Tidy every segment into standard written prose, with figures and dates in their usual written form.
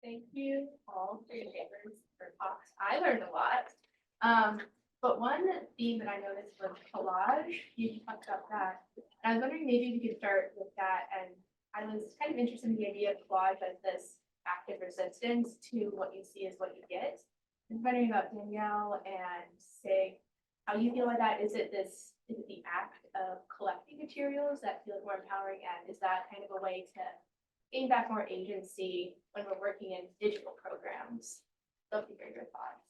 Thank you all for your papers, for talks. I learned a lot. But one theme that I noticed was collage. You talked about that. And I was wondering maybe we could start with that. And I was kind of interested in the idea of collage as this active resistance to what you see is what you get. I was wondering about Danielle and Sig, how you feel about that. Is it the act of collecting materials that feels more empowering? And is that kind of a way to gain back more agency when we're working in digital programs? Love to hear your thoughts.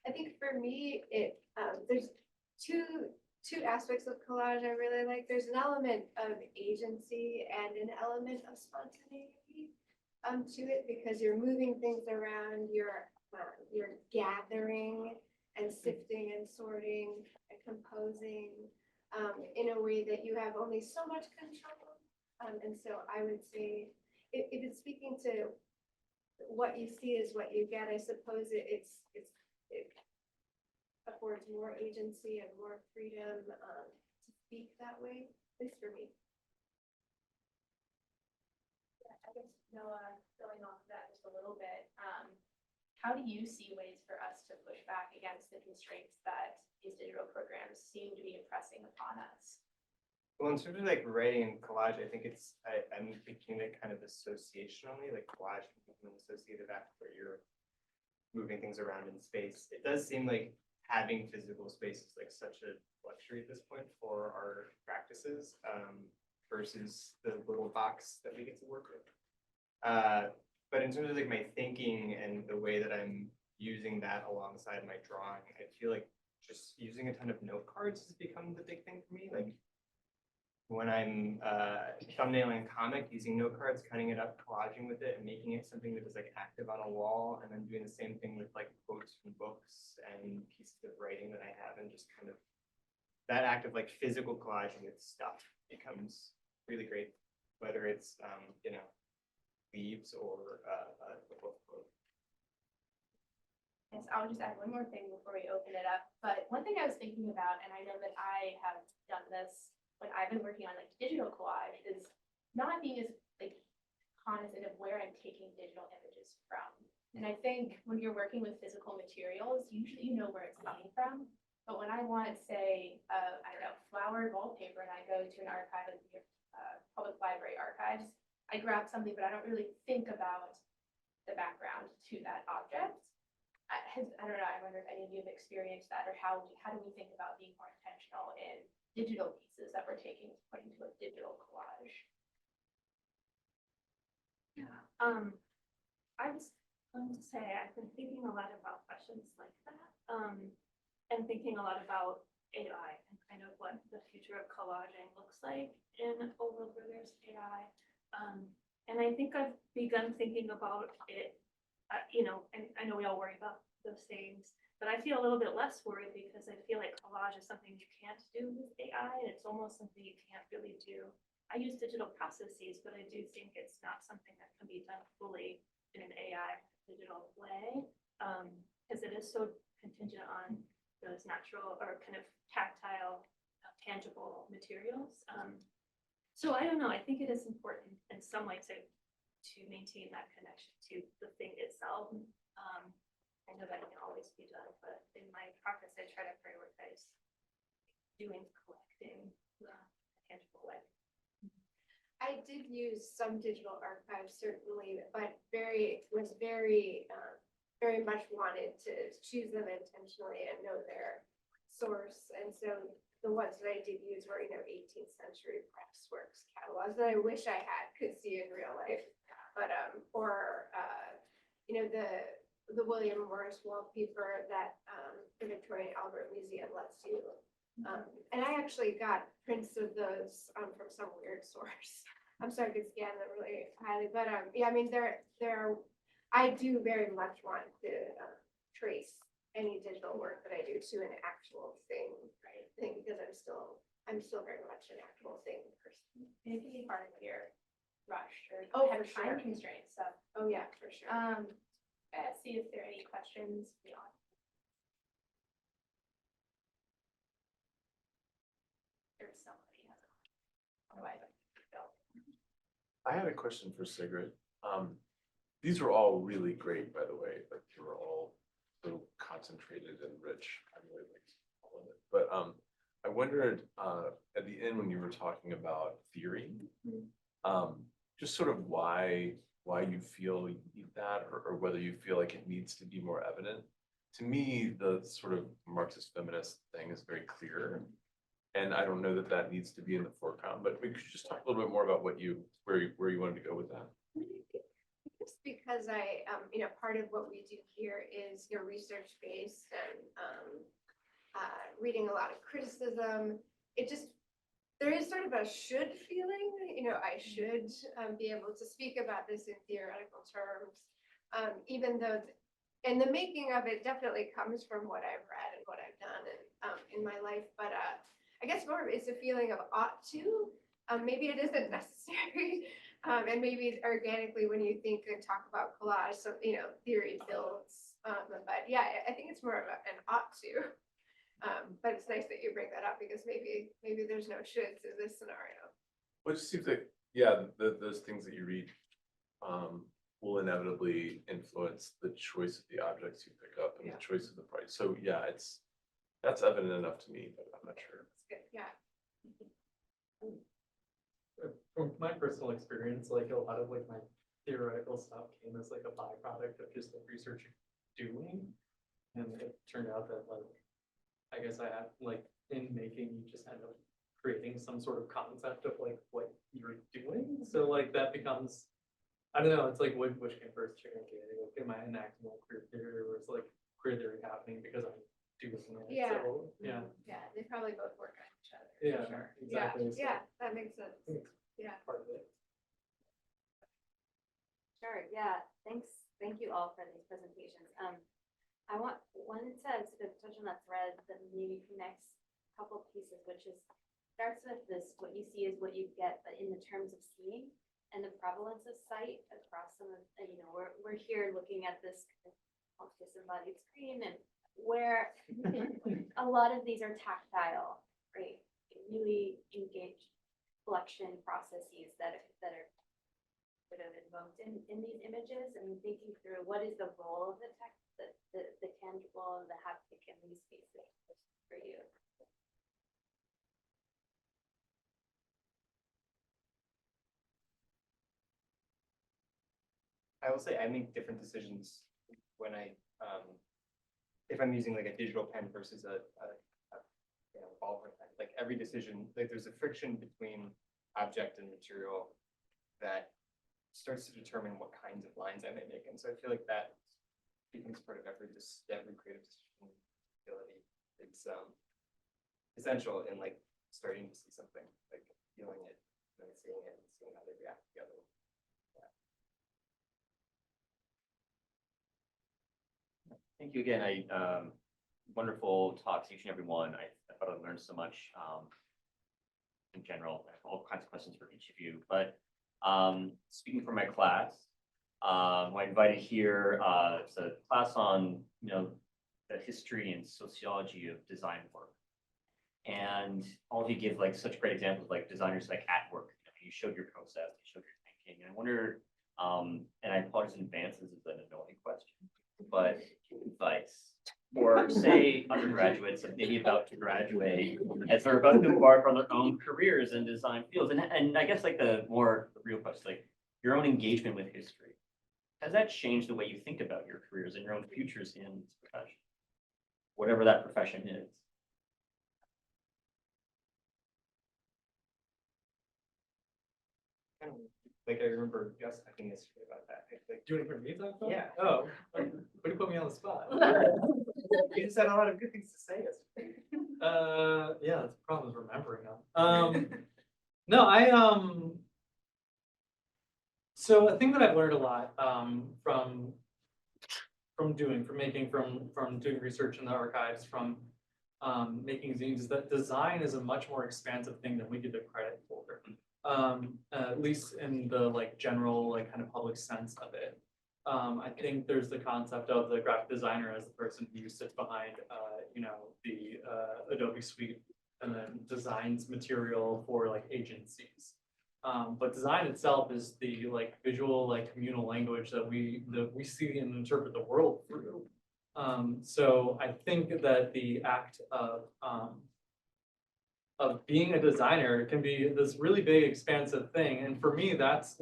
I think for me, there's two aspects of collage I really like. There's an element of agency and an element of spontaneity to it, because you're moving things around, you're gathering and sifting and sorting and composing in a way that you have only so much control. And so I would say, if it's speaking to what you see is what you get, I suppose it affords more agency and more freedom to speak that way, at least for me. Yeah, I guess Noah, going off of that just a little bit, how do you see ways for us to push back against the constraints that these digital programs seem to be impressing upon us? Well, in terms of like writing and collage, I think I'm thinking that kind of associationally, like collage can become an associative act where you're moving things around in space. It does seem like having physical space is like such a luxury at this point for our practices versus the little box that we get to work with. But in terms of like my thinking and the way that I'm using that alongside my drawing, I feel like just using a ton of note cards has become the big thing for me. Like when I'm thumbnailing a comic, using note cards, cutting it up, collaging with it, and making it something that is like active on a wall, and then doing the same thing with like quotes from books and pieces of writing that I have, and just kind of that act of like physical collaging with stuff becomes really great, whether it's you know, leaves or a book quote. Yes, I'll just add one more thing before we open it up. But one thing I was thinking about, and I know that I have done this when I've been working on like digital collage, is not being as like cognizant of where I'm taking digital images from. And I think when you're working with physical materials, usually you know where it's coming from. But when I want, say, I don't know, flowered wallpaper, and I go to an archive of the public library archives, I grab something, but I don't really think about the background to that object. I don't know, I wonder if any of you have experienced that, or how do we think about being more intentional in digital pieces that we're putting into a digital collage? Yeah, I was going to say I've been thinking a lot about questions like that, and thinking a lot about AI and kind of what the future of collaging looks like in a world where there's AI. And I think I've begun thinking about it, you know, and I know we all worry about those things, but I feel a little bit less worried because I feel like collage is something you can't do with AI, and it's almost something you can't really do. I use digital processes, but I do think it's not something that can be done fully in an AI digital way, because it is so contingent on those natural or kind of tactile, tangible materials. So I don't know, I think it is important in some way to maintain that connection to the thing itself. I know that can always be done, but in my practice, I try to prioritize collecting in a tangible way. I did use some digital archives, certainly, but was very much wanted to choose them intentionally and know their source. And so the ones that I did use were, 18th century pressworks catalogs that I wish I could see in real life. But the William Morris wallpaper that the Victoria and Albert Museum lets you. And I actually got prints of those from some weird source. I'm sorry, I could scan them really highly, but yeah, I mean, I do very much want to trace any digital work that I do to an actual thing, right? Because I'm still very much an actual thing person. And it can be part of your rush or for time sure. constraints. So, Oh yeah, for sure. let's see if there are any questions beyond. There's somebody has a. Otherwise, I had a question for Sigrid. These were all really great, by the way, like they were all so concentrated and rich. I really liked all of it. But I wondered at the end when you were talking about theory, just sort of why you feel you need that, or whether you feel like it needs to be more evident. To me, the sort of Marxist feminist thing is very clear. And I don't know that that needs to be in the foreground, but we could just talk a little bit more about what you, where you wanted to go with that. Just because part of what we do here is your research based and reading a lot of criticism. There is sort of a should feeling, I should be able to speak about this in theoretical terms, even though, and the making of it definitely comes from what I've read and what I've done in my life, but I guess more of it's a feeling of ought to. Maybe it isn't necessary, and maybe organically when you think and talk about collage, so theory builds. But yeah, I think it's more of an ought to. But it's nice that you bring that up because maybe there's no shoulds in this scenario. Well, it just seems like, yeah, those things that you read will inevitably influence the choice of the objects you pick up and the choice of the price. So yeah, that's evident enough to me, but I'm not sure. That's good. Yeah. From my personal experience, like a lot of like my theoretical stuff came as like a byproduct of just the research doing. And it turned out that like, I guess I had like in making, you just end up creating some sort of concept of like what you're doing. So like that becomes, I don't know, it's like which came first, chicken and egg. Like, am I enacting a queer theory or is like queer theory happening because I'm doing it? Yeah. So, yeah. Yeah, they probably both work on each other. Yeah, for sure. exactly. So Yeah, that makes sense. Yeah. part of it. Sure, yeah, thank you all for these presentations. I wanted to sort of touch on that thread that maybe connects a couple pieces, which is, starts with this, what you see is what you get, but in the terms of seeing and the prevalence of sight across some of, we're here looking at this disembodied screen and where a lot of these are tactile, right? Really engaged collection processes that are sort of invoked in these images, and thinking through what is the role of the text, the tangible and the haptic in these spaces for you. I will say I make different decisions when if I'm using like a digital pen versus a ballpoint pen. Like every decision, like there's a friction between object and material that starts to determine what kinds of lines I may make. And so I feel like that becomes part of every creative decision ability. It's essential in like starting to see something, like feeling it, and then seeing it, and seeing how they react together. Thank you again. Wonderful talks, each and every one. I thought I learned so much in general. I have all kinds of questions for each of you. But speaking for my class, I invited here. It's a class on the history and sociology of design work, and all of you give like such great examples, like designers like at work. You showed your process, you showed your thinking. And I wonder, and I apologize in advance. This is an annoying question, but advice for say undergraduates that maybe about to graduate as they're about to embark on their own careers in design fields, and I guess like the real question, like your own engagement with history, has that changed the way you think about your careers and your own futures in this profession, whatever that profession is? Like I remember just talking yesterday about that. Like, Do you want to hear me talk about it? Yeah. Oh, way to put me on the spot. you just had a lot of good things to say yesterday. Yeah, that's the problem is remembering them. No, so a thing that I've learned a lot from doing research in the archives, from making zines, is that design is a much more expansive thing than we give it credit for. At least in the like general like kind of public sense of it. I think there's the concept of the graphic designer as the person who sits behind the Adobe suite and then designs material for like agencies. But design itself is the like visual, like communal language that we see and interpret the world through. So I think that the act of being a designer can be this really big, expansive thing. And for me, that's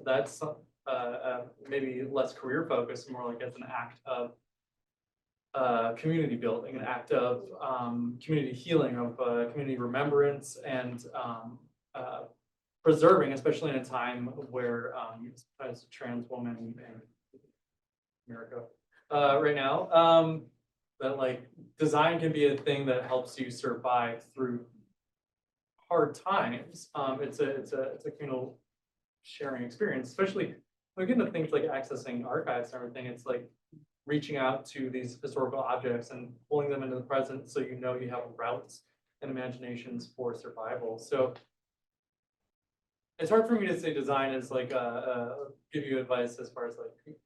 maybe less career focused, more like as an act of community building, an act of community healing, of community remembrance, and preserving, especially in a time where as a trans woman in America right now, that like design can be a thing that helps you survive through hard times. It's a communal sharing experience, especially when we get into things like accessing archives and everything. It's like reaching out to these historical objects and pulling them into the present, so you know you have routes and imaginations for survival. So it's hard for me to say design is like give you advice as far as like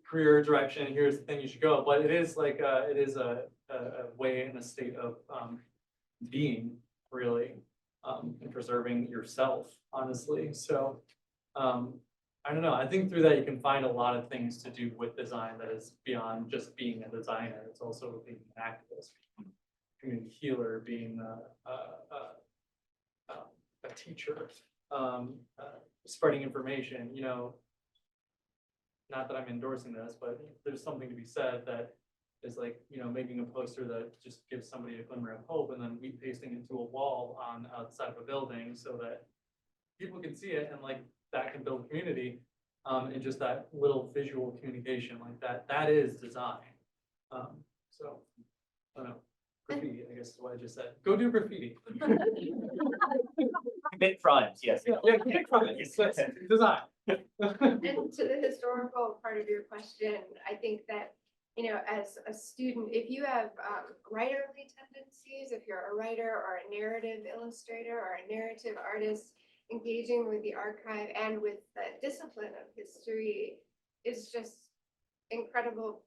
career direction. Here's the thing you should go, but it is like it is a way and a state of being really and preserving yourself, honestly. So I don't know. I think through that you can find a lot of things to do with design that is beyond just being a designer. It's also being an activist, community healer, being a teacher, spreading information. You know, not that I'm endorsing this, but there's something to be said that is like, you know, making a poster that just gives somebody a glimmer of hope, and then wheat pasting it to a wall on outside of a building so that people can see it, and like that can build community, and just that little visual communication like that, that is design. So I don't know, graffiti, I guess is what I just said. Go do graffiti. Commit crimes, yes. Yeah, commit crimes. That's design. And to the historical part of your question, I think that, you know, as a student, if you have writerly tendencies, if you're a writer or a narrative illustrator or a narrative artist, engaging with the archive and with the discipline of history is just incredible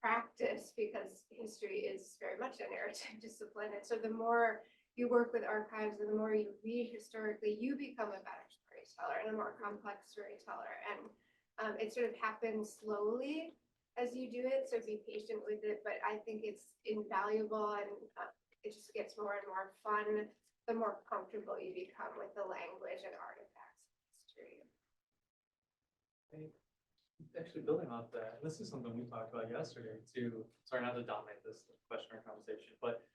practice, because history is very much a narrative discipline. And so the more you work with archives and the more you read historically, you become a better storyteller and a more complex storyteller. And it sort of happens slowly as you do it, so be patient with it. But I think it's invaluable, and it just gets more and more fun the more comfortable you become with the language and artifacts of history. Actually, building off that, and this is something we talked about yesterday too. Sorry, not to dominate this question or conversation, but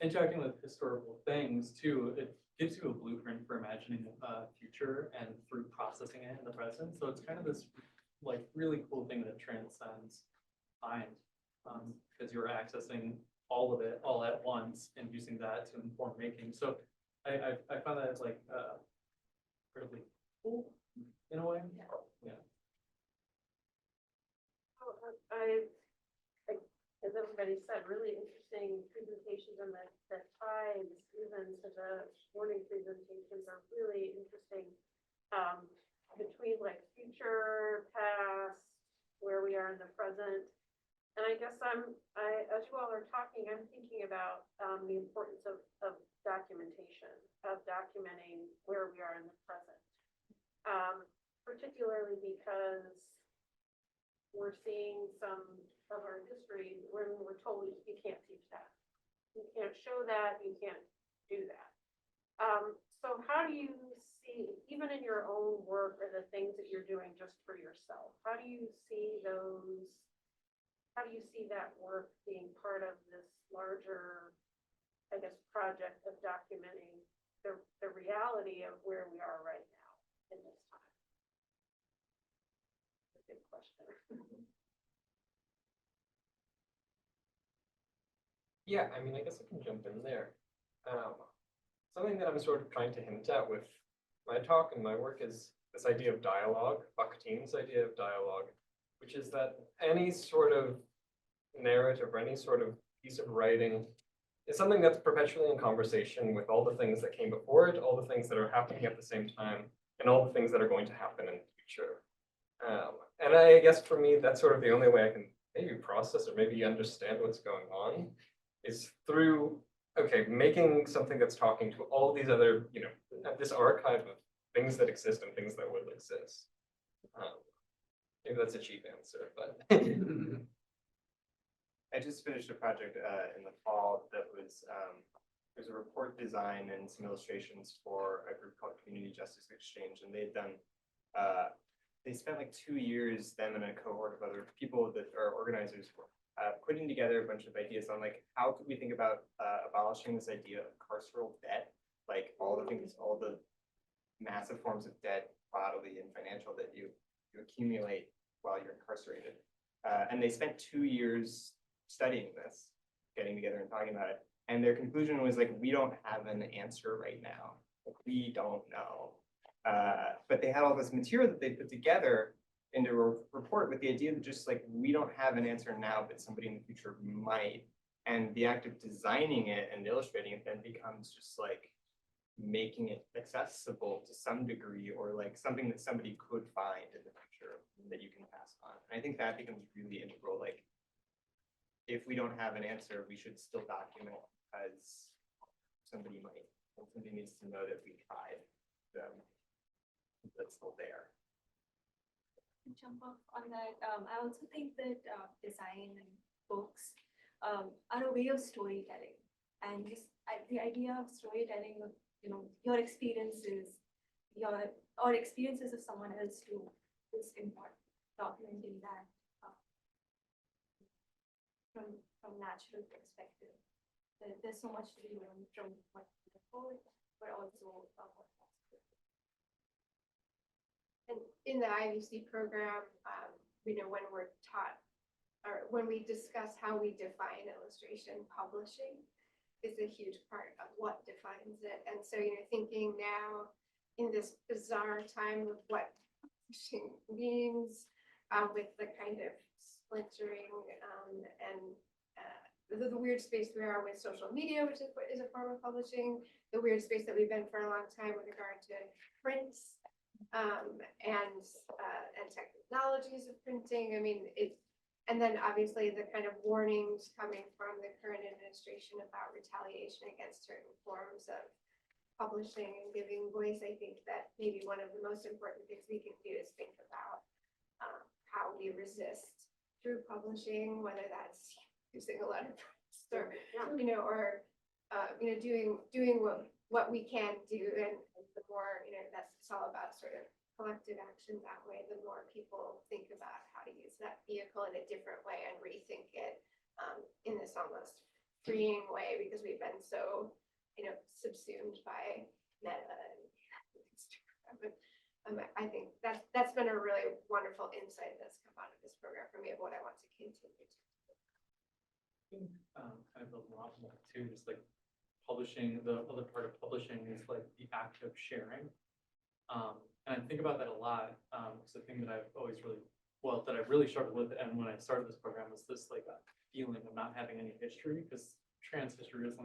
interacting with historical things too, it gives you a blueprint for imagining a future and through processing it in the present. So it's kind of this like really cool thing that transcends time, because you're accessing all of it all at once and using that to inform making. So I find that it's like incredibly cool in a way. Yeah. As everybody said, really interesting presentations, and the ties even to the morning presentations are really interesting, between like future, past, where we are in the present. And I guess as you all are talking, I'm thinking about the importance of documentation, of documenting where we are in the present, particularly because we're seeing some of our history when we're told you can't teach that, you can't show that, you can't do that. So how do you see, even in your own work or the things that you're doing just for yourself, how do you see that work being part of this larger, I guess, project of documenting the reality of where we are right now in this time? That's a good question. Yeah, I mean, I guess I can jump in there. Something that I'm sort of trying to hint at with my talk and my work is this idea of dialogue, Bakhtin's idea of dialogue, which is that any sort of narrative or any sort of piece of writing is something that's perpetually in conversation with all the things that came before it, all the things that are happening at the same time, and all the things that are going to happen in the future. And I guess for me, that's sort of the only way I can maybe process or maybe understand what's going on, is through okay, making something that's talking to all these other, this archive of things that exist and things that will exist. Maybe that's a cheap answer, but. I just finished a project in the fall that was, there's a report design and some illustrations for a group called Community Justice Exchange, and they'd done, they spent like 2 years, them and a cohort of other people that are organizers, putting together a bunch of ideas on like, how could we think about abolishing this idea of carceral debt, like all the things, all the massive forms of debt, bodily and financial, that you accumulate while you're incarcerated. And they spent 2 years studying this, getting together and talking about it. And their conclusion was like, we don't have an answer right now. Like, we don't know. But they had all this material that they put together into a report with the idea that just like, we don't have an answer now, but somebody in the future might. And the act of designing it and illustrating it then becomes just like making it accessible to some degree, or like something that somebody could find in the future that you can pass on. And I think that becomes really integral. Like, if we don't have an answer, we should still document, because somebody might, and somebody needs to know that we tried. That's still there. Jump off on that. I also think that design and books are a way of storytelling, and just the idea of storytelling of your experiences, or experiences of someone else too, is important. Documenting that from natural perspective. There's so much to be learned from what you report, but also what. And in the IVC program, when we're taught, or when we discuss how we define illustration, publishing is a huge part of what defines it. And so, thinking now in this bizarre time of what publishing means, with the kind of splintering and the weird space we are with social media, which is a form of publishing, the weird space that we've been for a long time with regard to prints, and technologies of printing. I mean, and then obviously the kind of warnings coming from the current administration about retaliation against certain forms of publishing and giving voice. I think that maybe one of the most important things we can do is think about how we resist through publishing, whether that's using a letterpress or, doing what we can do. And the more, that's it's all about sort of collective action that way, the more people think about how to use that vehicle in a different way and rethink it in this almost freeing way, because we've been so, subsumed by Meta and Instagram. I think that's been a really wonderful insight that's come out of this program for me, of what I want to continue to do. Kind of a lot more too, just like publishing, the other part of publishing is like the act of sharing. And I think about that a lot, because the thing that I've always really struggled with, and when I started this program, was this like a feeling of not having any history, because trans history is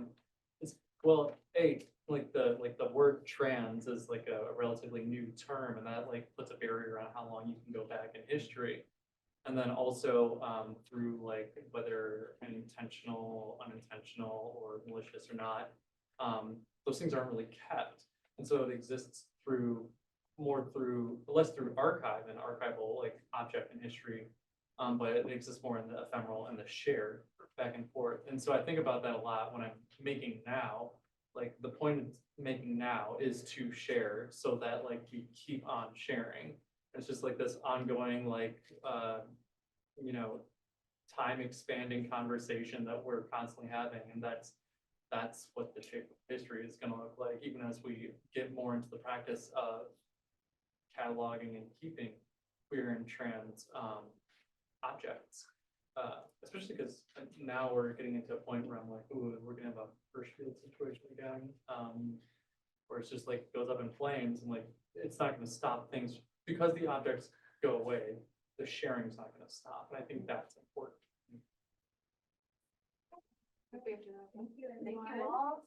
like the word trans is like a relatively new term, and that like puts a barrier on how long you can go back in history. And then also through like whether intentional, unintentional, or malicious or not, those things aren't really kept. And so it exists less through archive and archival like object in history, but it exists more in the ephemeral and the shared back and forth. And so I think about that a lot when I'm making now. Like the point of making now is to share, so that like we keep on sharing. It's just like this ongoing like time expanding conversation that we're constantly having, and that's what the shape of history is going to look like, even as we get more into the practice of cataloging and keeping queer and trans objects. Especially because now we're getting into a point where I'm like, ooh, we're gonna have a Hirschfield situation again, where it's just like goes up in flames, and like it's not gonna stop things because the objects go away. The sharing's not gonna stop, and I think that's important. Thank you all.